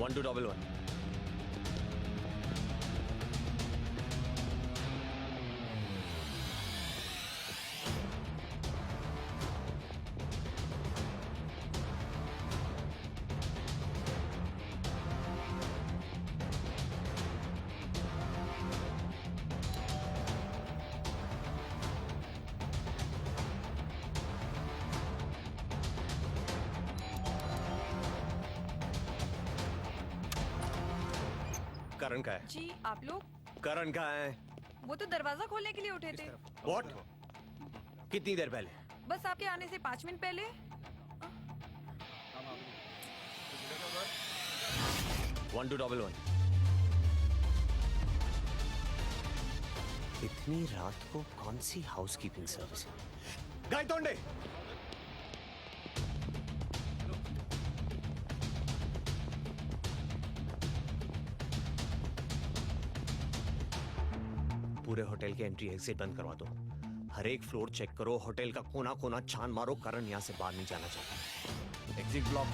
1211. करण का है जी आप लोग? करण का है वो तो दरवाजा खोलने के लिए उठे थे। व्हाट? कितनी देर पहले? बस आपके आने से 5 मिनट पहले। 1211. इतनी रात को कौन सी हाउसकीपिंग सर्विस है? गायतोंडे, पूरे होटल के एंट्री एग्जिट बंद करवा दो। हर एक फ्लोर चेक करो, होटल का कोना कोना छान मारो। करण यहाँ से बाहर नहीं जाना चाहता। Exit block.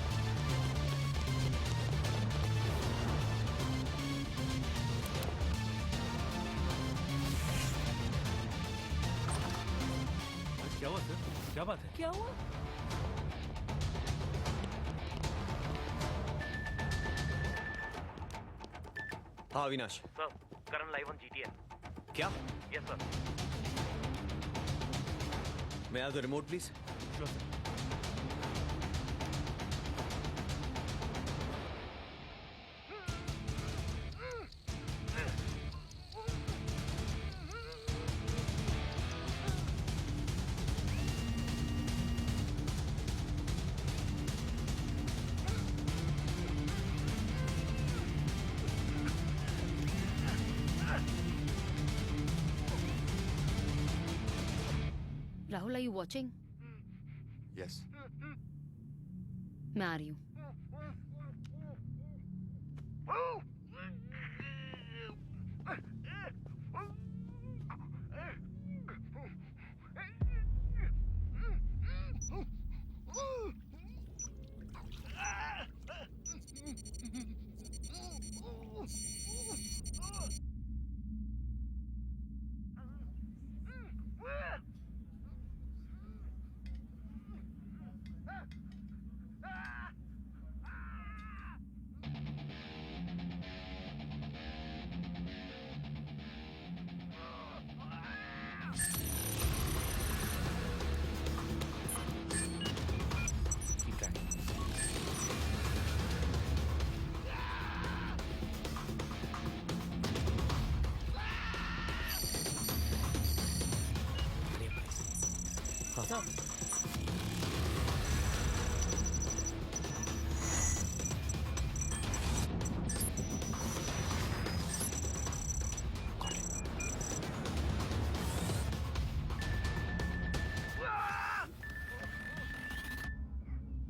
क्या हुआ सर? क्या बात है? क्या हुआ? हाँ Avinash. Sir, Karan live on GTN। क्या? Yes sir. मैं आ the remote please. Sure sir. Rahul, are you watching? Yes. मैं आ रही हूँ।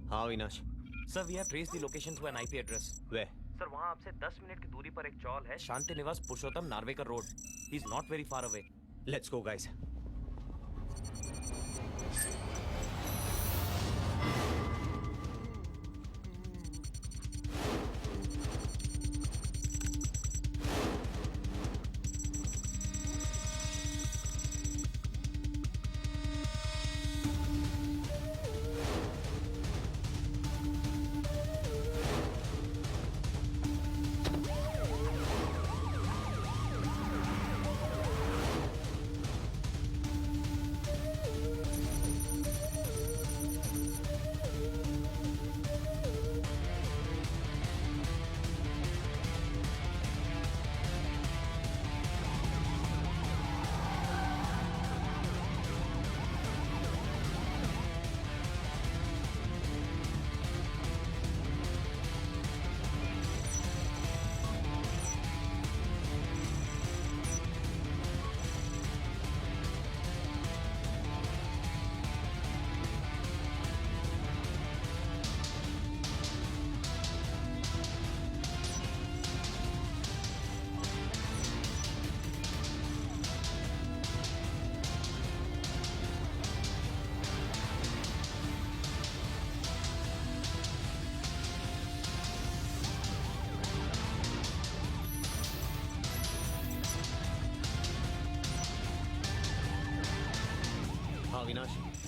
हाँ Avinash. Sir, we have traced the location to an IP address. वे सर, वहाँ आपसे 10 मिनट की दूरी पर एक चौल है, Shanti Niwas Purushottam Narvekar road. He is not very far away. Let's go guys.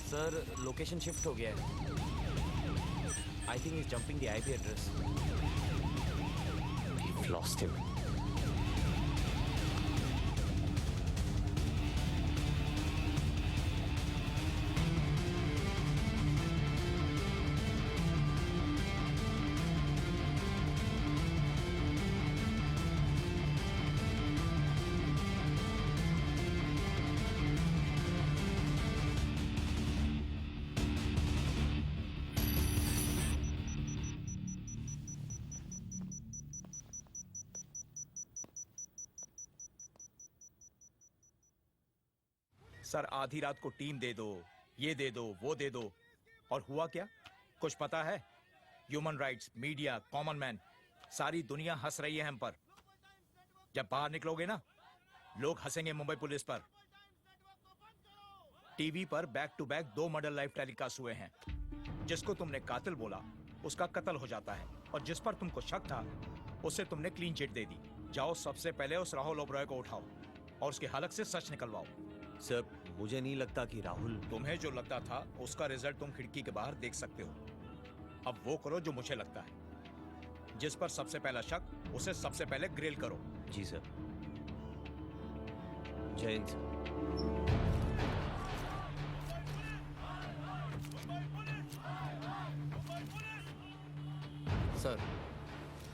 Sir location shift हो गया है। I think is jumping the IP address. We've lost him. Sir आधी रात को टीम दे दो, ये दे दो, वो दे दो, और हुआ क्या? कुछ पता है? Human rights, media, common man, सारी दुनिया हंस रही है हम पर। जब बाहर निकलोगे ना, लोग हंसेंगे मुंबई पुलिस पर। टीवी पर back to back 2 murder live telecast हुए हैं। जिसको तुमने कातिल बोला उसका कत्ल हो जाता है, और जिस पर तुमको शक था उसे तुमने क्लीन चिट दे दी। जाओ सबसे पहले उस राहुल ओबरॉय को उठाओ और उसके हलक से सच निकलवाओ। सर मुझे नहीं लगता कि राहुल। तुम्हें जो लगता था उसका रिजल्ट तुम खिड़की के बाहर देख सकते हो। अब वो करो जो मुझे लगता है। जिस पर सबसे पहला शक उसे सबसे पहले ग्रिल करो। जी सर। जय हिंद। सर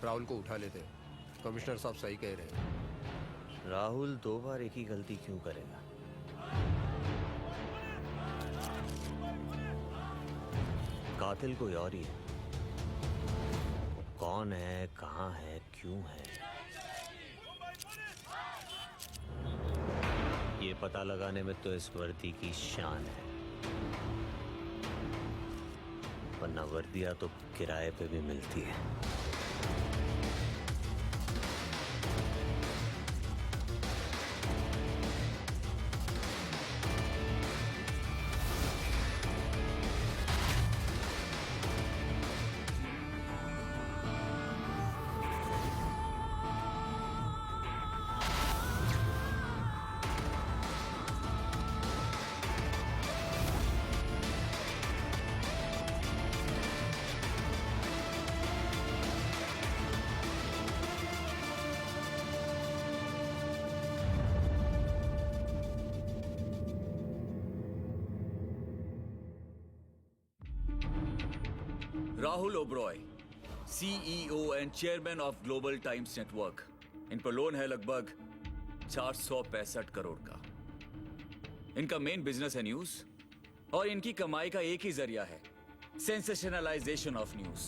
राहुल को उठा लेते हैं। कमिश्नर साहब सही कह रहे हैं। राहुल 2 बार एक ही गलती क्यों करेगा? कातिल कोई और ही है। वो कौन है, कहां है, क्यों है, ये पता लगाने में तो इस वर्दी की शान है। वरना वर्दियां तो किराए पे भी मिलती है। Rahul Oberoi, CEO and chairman of Global times Network. इन पर लोन है लगभग 465 करोड़ का। इनका मेन बिजनेस है न्यूज, और इनकी कमाई का एक ही जरिया है, सेंसेशनलाइजेशन ऑफ न्यूज।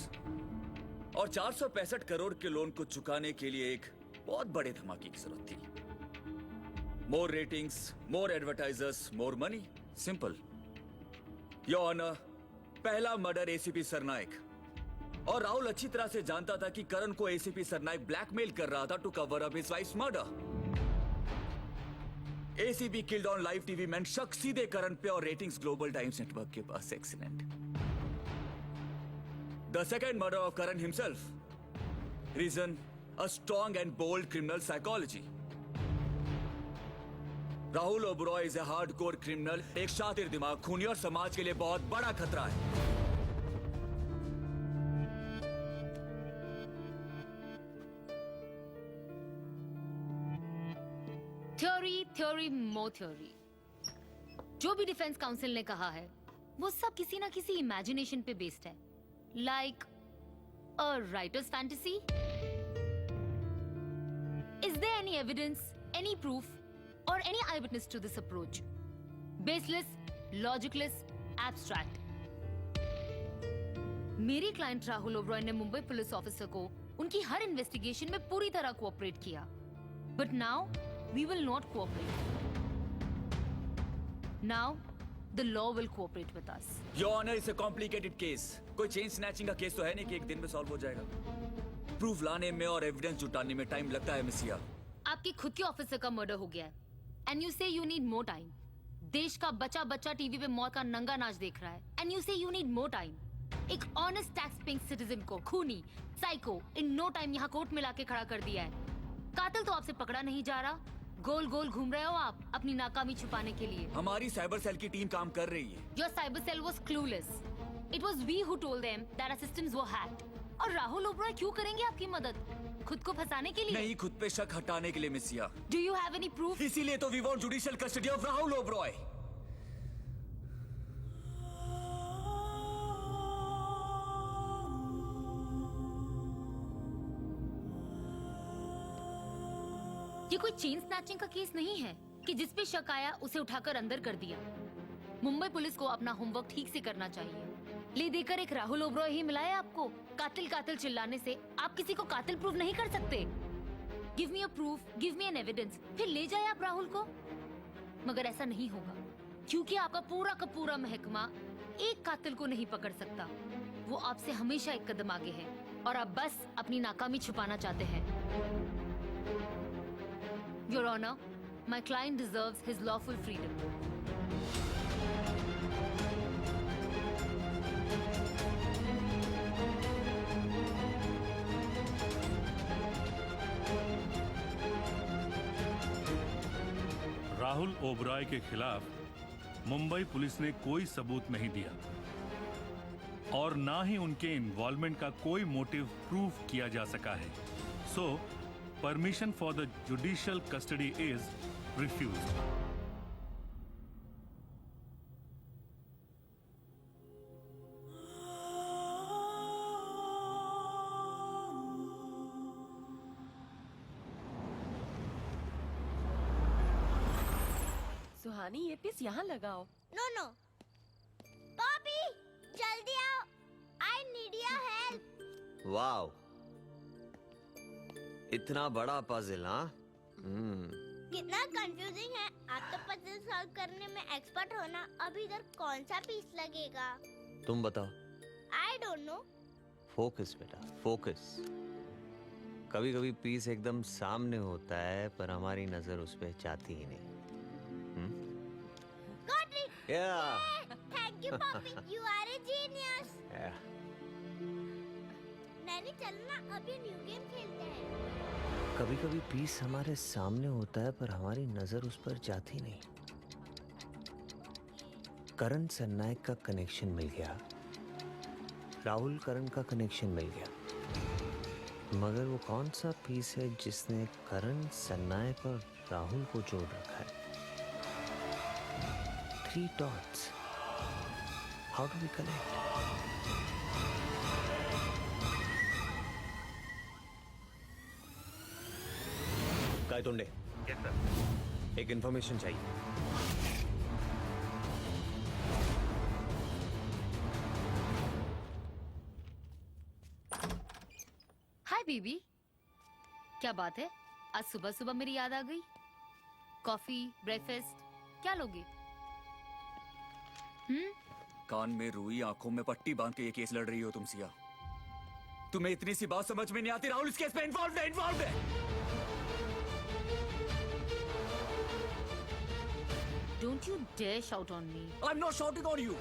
और 465 करोड़ के लोन को चुकाने के लिए एक बहुत बड़े धमाके की जरूरत थी। More ratings, more advertisers, more money. Simple. Your honour, पहला मर्डर एसीपी सरनाइक। और राहुल अच्छी तरह से जानता था कि करण को एसीपी सरनाइक ब्लैकमेल कर रहा था to cover up his wife's murder. ACP killed on live TV मेंट शक सीधे करण पे, और रेटिंग्स ग्लोबल टाइम्स नेटवर्क के पास excellent. The second murder of Karan himself. Reason, a strong and bold criminal psychology. Rahul Oberoi is a hardcore criminal, एक शातिर दिमाग, खूनी और समाज के लिए बहुत बड़ा खतरा है। थ्योरी, थ्योरी, मोर थ्योरी। जो भी डिफेंस काउंसिल ने कहा है वो सब किसी ना किसी इमेजिनेशन पे बेस्ड है, like a writer's fantasy. Is there any evidence, any proof or any eyewitness to this approach? Baseless, logicless, abstract. मेरी क्लाइंट राहुल ओबरॉय ने मुंबई पुलिस ऑफिसर को उनकी हर इन्वेस्टिगेशन में पूरी तरह कोऑपरेट किया, but now we will not cooperate. Now the law will cooperate with us. Your honour, it's a complicated case. कोई chain snatching का केस तो है नहीं कि एक दिन में सॉल्व हो जाएगा। प्रूफ लाने में और एविडेंस जुटाने में टाइम लगता है मिसिया। आपके खुद के ऑफिसर का मर्डर हो गया है, एंड यू से यू नीड मोर टाइम। देश का बच्चा बच्चा टीवी पे मौत का नंगा नाच देख रहा है, एंड यू से यू नीड मोर टाइम। एक ऑनेस्ट टैक्स पेइंग सिटीजन को खूनी, साइको, इन नो टाइम यहाँ कोर्ट में लाके खड़ा कर दिया है। कातिल तो आपसे पकड़ा नहीं जा रहा, गोल गोल घूम रहे हो आप अपनी नाकामी छुपाने के लिए। हमारी साइबर सेल की टीम काम कर रही है। Your cyber cell was clueless. It was we who told them that our systems were hacked. और राहुल ओबरॉय क्यों करेंगे आपकी मदद? खुद को फंसाने के लिए? नहीं, खुद पे शक हटाने के लिए मिसिया। Do you have any proof? इसीलिए तो we want judicial custody of Rahul Oberoi. ये कोई चेन स्नैचिंग का केस नहीं है कि जिस पे शक आया उसे उठाकर अंदर कर दिया। मुंबई पुलिस को अपना होमवर्क ठीक से करना चाहिए। ले देकर एक राहुल ओबरॉय ही मिला है आपको। कातिल कातिल चिल्लाने से आप किसी को कातिल प्रूव नहीं कर सकते। Give me a proof, give me an evidence, फिर ले जाए आप राहुल को। मगर ऐसा नहीं होगा क्योंकि आपका पूरा का पूरा महकमा एक कातिल को नहीं पकड़ सकता। वो आपसे हमेशा एक कदम आगे है और आप बस अपनी नाकामी छुपाना चाहते हैं। Your Honor, my client deserves his lawful freedom. Rahul Oberoi के खिलाफ मुंबई पुलिस ने कोई सबूत नहीं दिया और ना ही उनके इन्वॉल्वमेंट का कोई मोटिव प्रूव किया जा सका है। सो permission for the judicial custody is refused. सुहानी ये पीस यहाँ लगाओ। नो पापी जल्दी आओ, I need your help. Wow, इतना बड़ा पजल, हाँ? कितना कंफ्यूजिंग है। आप तो पजल सॉल्व करने में एक्सपर्ट हो ना। अब इधर कौन सा पीस लगेगा? तुम बताओ। I don't know. फोकस बेटा, फोकस। कभी कभी पीस एकदम सामने होता है पर हमारी नजर उस पर जाती ही नहीं। Got it. थैंक यू पापी, यू आर ए जीनियस। नैनी चलना, अभी न्यू गेम खेलते हैं। कभी कभी पीस हमारे सामने होता है पर हमारी नजर उस पर जाती नहीं। करण सरनायक का कनेक्शन मिल गया, राहुल करण का कनेक्शन मिल गया, मगर वो कौन सा पीस है जिसने करण सरनायक और राहुल को जोड़ रखा है? 3 dots. How do we connect? Kaitonde, yes sir. एक इंफॉर्मेशन चाहिए। हाय बेबी, क्या बात है? आज सुबह सुबह मेरी याद आ गई। कॉफी, ब्रेकफास्ट, क्या लोगे? कान में रुई, आंखों में पट्टी बांध के ये केस लड़ रही हो तुम सिया। तुम्हें इतनी सी बात समझ में नहीं आती? राहुल इस केस में इन्वॉल्व है। Don't you dare shout on me. I'm not shouting on you.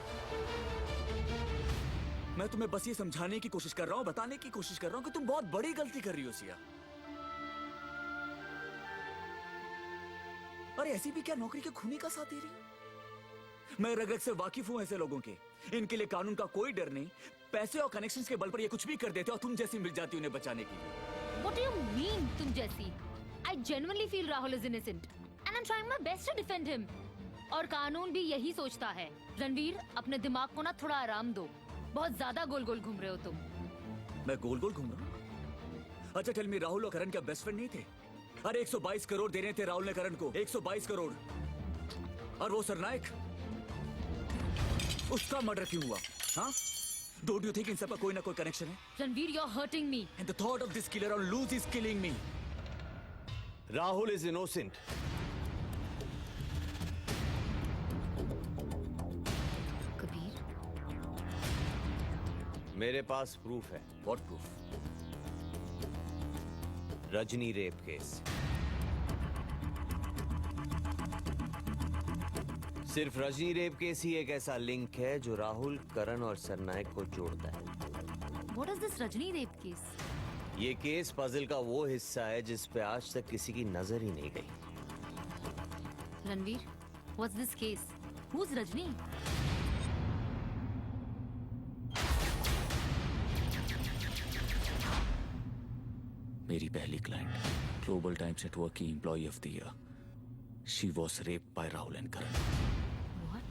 मैं तुम्हें बस ये समझाने की कोशिश कर रहा हूँ, बताने की कोशिश कर रहा हूँ कि तुम बहुत बड़ी गलती कर रही हो सिया। अरे ऐसी भी क्या नौकरी के खूनी का साथ दे रही हो? मैं रग रग से वाकिफ हूँ ऐसे लोगों के। इनके लिए कानून का कोई डर नहीं। पैसे और कनेक्शंस के बल पर ये कुछ भी कर देते और तुम जैसी मिल जाती उन्हें बचाने के लिए। What do you mean, तुम जैसी? I genuinely feel Rahul is innocent and I'm trying my best to defend him. और कानून भी यही सोचता है। रणवीर, अपने दिमाग को ना थोड़ा आराम दो। बहुत ज्यादा गोल गोल घूम रहे हो तुम। मैं गोल गोल घूम रहा हूँ? अच्छा टेल मी, राहुल और करण क्या बेस्ट फ्रेंड नहीं थे? अरे 122 करोड़ देने थे राहुल ने करण को, 122 करोड़। और वो सरनायक, उसका मर्डर क्यों हुआ? हाँ? Don't you think इन सब का कोई ना कोई कनेक्शन है? Ranveer, you're hurting me. And the thought of this killer on loose is killing me. Rahul is innocent. Kabir, मेरे पास प्रूफ है। What proof? Rajni rape case. सिर्फ रजनी रेप केस ही एक ऐसा लिंक है जो राहुल, करण और सरनायक को जोड़ता है। what is this Rajni rape case? ये केस पजल का वो हिस्सा है जिस पे आज तक किसी की नजर ही नहीं गई। Ranveer, what's this case? Who's Rajni? मेरी पहली क्लाइंट, ग्लोबल टाइम्स नेटवर्क की employee of the year. She was raped by Rahul and Karan. What?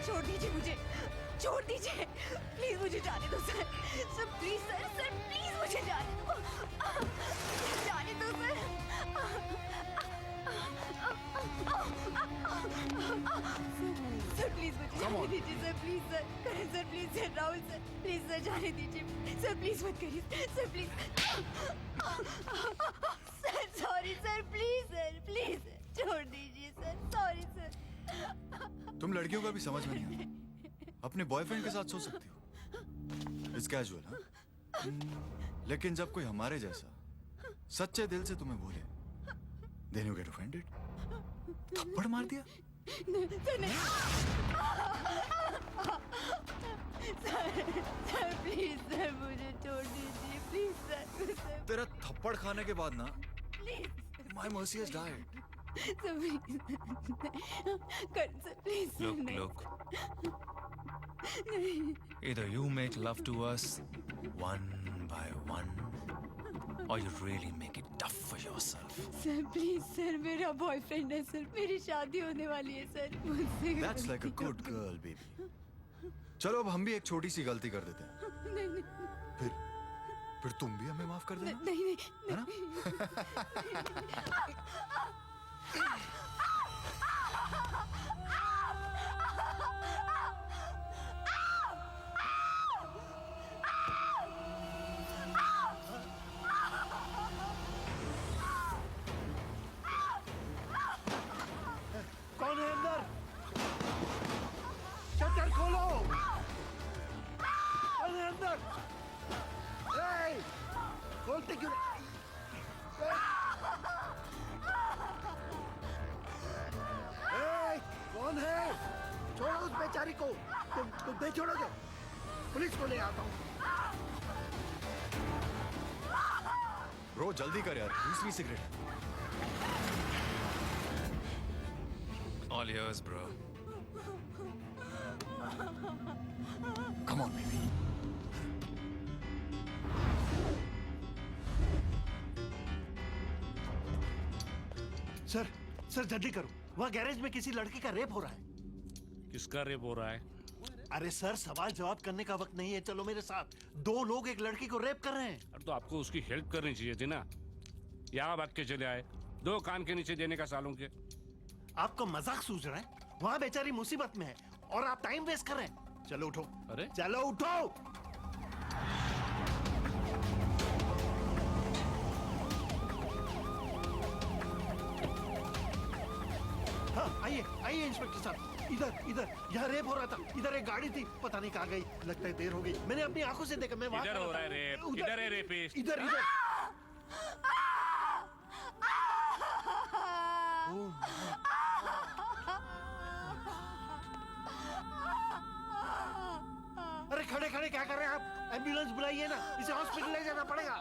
छोड़ दीजिए मुझे, छोड़ दीजिए, प्लीज मुझे जाने दो sir, sir please sir please मुझे जाने दो, जाने दो सर। सर प्लीज मुझे जाने दीजिए sir, please sir, Karan sir please sir, Rahul sir please sir जाने दीजिए सर, प्लीज मत करिए sir, please sir, sorry sir, please छोड़ दीजिए सर, सॉरी सर। तुम लड़कियों का भी समझ में नहीं आता। अपने बॉयफ्रेंड के साथ सो सकती हो, इट्स कैजुअल, हाँ? लेकिन जब कोई हमारे जैसा सच्चे दिल से तुम्हें बोले, then you get offended। थप्पड़ मार दिया। सर नहीं, सर प्लीज सर मुझे छोड़ दीजिए, प्लीज सर, तेरा थप्पड़ खाने के बाद ना, please my mercy has died। Sir please Look, either you make love to us one by one, or you really make it tough for yourself। Sir please sir, मेरा बॉयफ्रेंड है sir, मेरी शादी होने वाली है सर, मुझसे That's like a good girl, baby। चलो अब हम भी एक छोटी सी गलती कर देते हैं। नहीं फिर तुम भी हमें माफ कर देना, नहीं है ना? कौन है अंदर? शटर खोलो। कौन है अंदर? खोलते क्यों? कौन है? छोड़ो उस बेचारी को। तुम नहीं छोड़ोगे? पुलिस को ले आता हूँ। ब्रो जल्दी कर यार, दूसरी cigarette. All yours, bro। Come on, baby। Sir जल्दी करो, वहाँ गैरेज में किसी लड़की का रेप हो रहा है। किसका रेप हो रहा है? अरे सर, सवाल जवाब करने का वक्त नहीं है, चलो मेरे साथ। 2 लोग एक लड़की को रेप कर रहे हैं। अब तो आपको उसकी हेल्प करनी चाहिए थी ना, यहाँ भाग के चले आए, 2 कान के नीचे देने का सालों के। आपको मजाक सूझ रहा है? वहाँ बेचारी मुसीबत में है और आप टाइम वेस्ट कर रहे हैं। चलो उठो। अरे चलो उठो। हाँ आइए इंस्पेक्टर साहब, इधर यहाँ रेप हो रहा था। इधर एक गाड़ी थी, पता नहीं कहाँ गई, लगता है देर हो गई। मैंने अपनी आंखों से देखा। मैं वहाँ इधर हो रहा है रेप, इधर है रेपिस्ट। इधर अरे खड़े क्या कर रहे हैं आप? एम्बुलेंस बुलाइए ना, इसे हॉस्पिटल ले जाना पड़ेगा।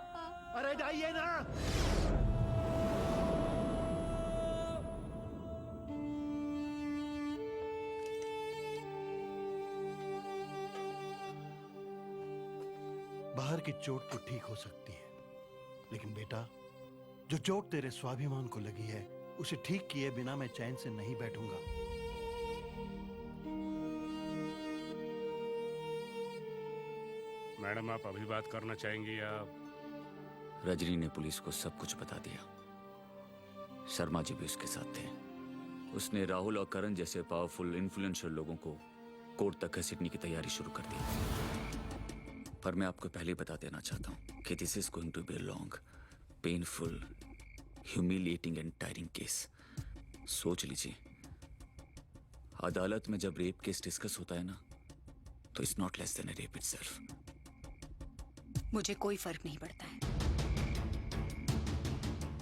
अरे जाइए ना। बाहर की चोट तो ठीक हो सकती है, लेकिन बेटा, जो चोट तेरे स्वाभिमान को लगी है, उसे ठीक किए बिना मैं चैन से नहीं बैठूंगा। मैडम आप अभी बात करना चाहेंगे या? रजनी ने पुलिस को सब कुछ बता दिया। शर्मा जी भी उसके साथ थे। उसने राहुल और करण जैसे पावरफुल इन्फ्लुएंशियल लोगों को कोर्ट तक घसीटने की तैयारी शुरू कर दी। पर मैं आपको पहले बता देना चाहता हूँ कि this is going to be long, painful, humiliating and tiring case. सोच लीजिए, अदालत में जब रेप केस डिस्कस होता है ना, तो it's not less than a rape itself. मुझे कोई फर्क नहीं पड़ता है।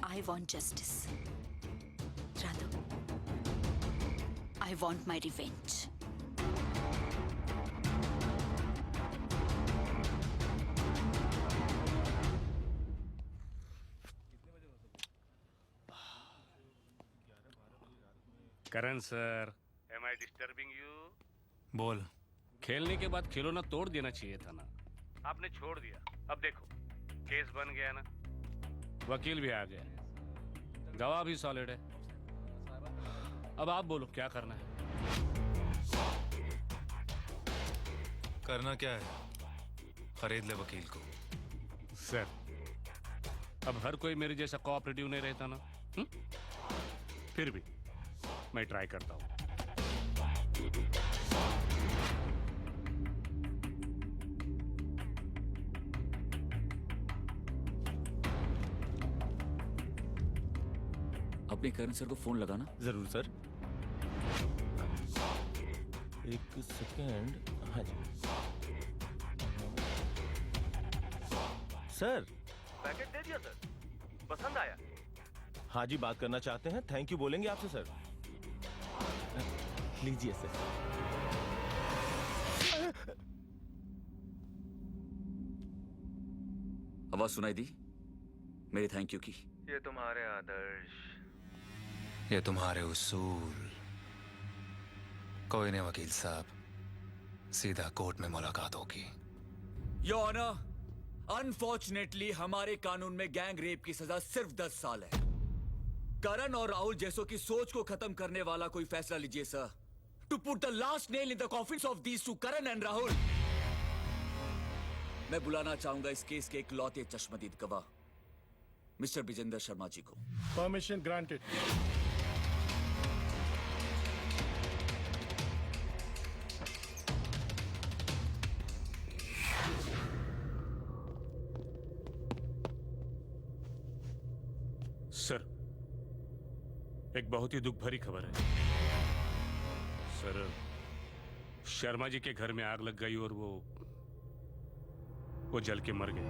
I want justice, Radhav, I want my revenge. Karan sir, am I disturbing you? बोल। खेलने के बाद खिलौना तोड़ देना चाहिए था ना, आपने छोड़ दिया। अब देखो केस बन गया ना, वकील भी आ गया, गवाह भी सॉलिड है। अब आप बोलो क्या करना है? करना क्या है? खरीद ले वकील को। सर, अब हर कोई मेरे जैसा कोऑपरेटिव नहीं रहता ना। फिर भी मैं ट्राई करता हूँ। अपने करण सर को फोन लगाना। जरूर सर। एक सेकेंड। हाँ जी सर। पैकेट दे दिया सर, पसंद आया? हाँ जी, बात करना चाहते हैं। थैंक यू बोलेंगे आपसे सर। लीजिए सर। आवाज सुनाई दी मेरे थैंक यू की? ये तुम्हारे आदर्श, ये तुम्हारे उसूल। कोई नहीं वकील साहब, सीधा कोर्ट में मुलाकात होगी। योर ऑनर, अनफॉर्चुनेटली हमारे कानून में गैंग रेप की सजा सिर्फ 10 साल है। करण और राहुल जैसों की सोच को खत्म करने वाला कोई फैसला लीजिए sir, to put the last nail in the coffins of these two Karan and Rahul. मैं बुलाना चाहूंगा इस केस के इकलौते चश्मदीद गवाह मिस्टर विजेंद्र शर्मा जी को। Permission granted. सर, एक बहुत ही दुख भरी खबर है सर। शर्मा जी के घर में आग लग गई और वो जल के मर गए।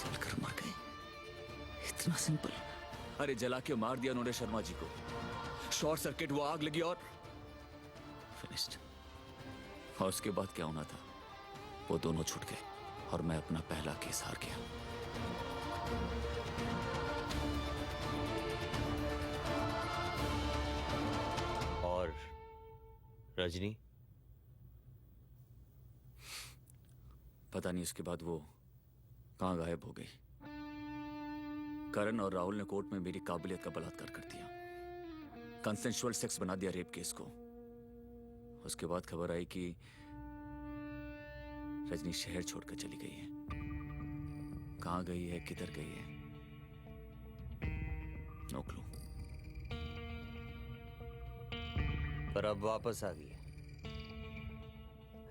जलकर मर गए? इतना सिंपल? अरे जला के मार दिया उन्होंने शर्मा जी को। शॉर्ट सर्किट, वो आग लगी और फिनिश्ड। और उसके बाद क्या होना था? वो दोनों छूट गए और मैं अपना पहला केस हार गया। और रजनी? पता नहीं उसके बाद वो कहां गायब हो गई। करण और राहुल ने कोर्ट में मेरी काबिलियत का बलात्कार कर दिया, कंसेंशुअल सेक्स बना दिया रेप केस को। उसके बाद खबर आई कि रजनी शहर छोड़कर चली गई है। कहां गई है, किधर गई है, नो क्लू। पर अब वापस आ गई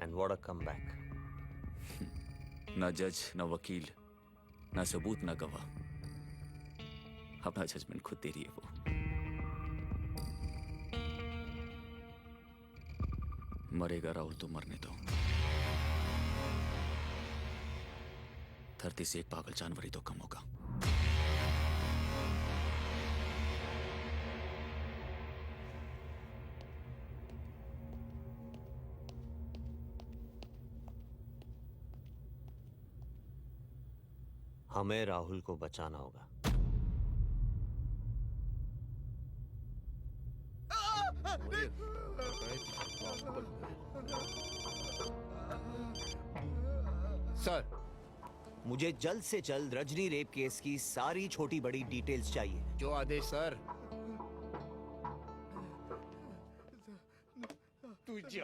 एंड व्हाट अ कमबैक। ना जज, ना वकील, ना सबूत, ना गवाह। अपना जजमेंट खुद दे रही है वो। मरेगा राहुल तो मरने दो। धरती से एक पागल जानवर ही तो कम होगा। हमें राहुल को बचाना होगा। सर, मुझे जल्द से जल्द रजनी रेप केस की सारी छोटी बड़ी डिटेल्स चाहिए। जो आदेश सर। तुझे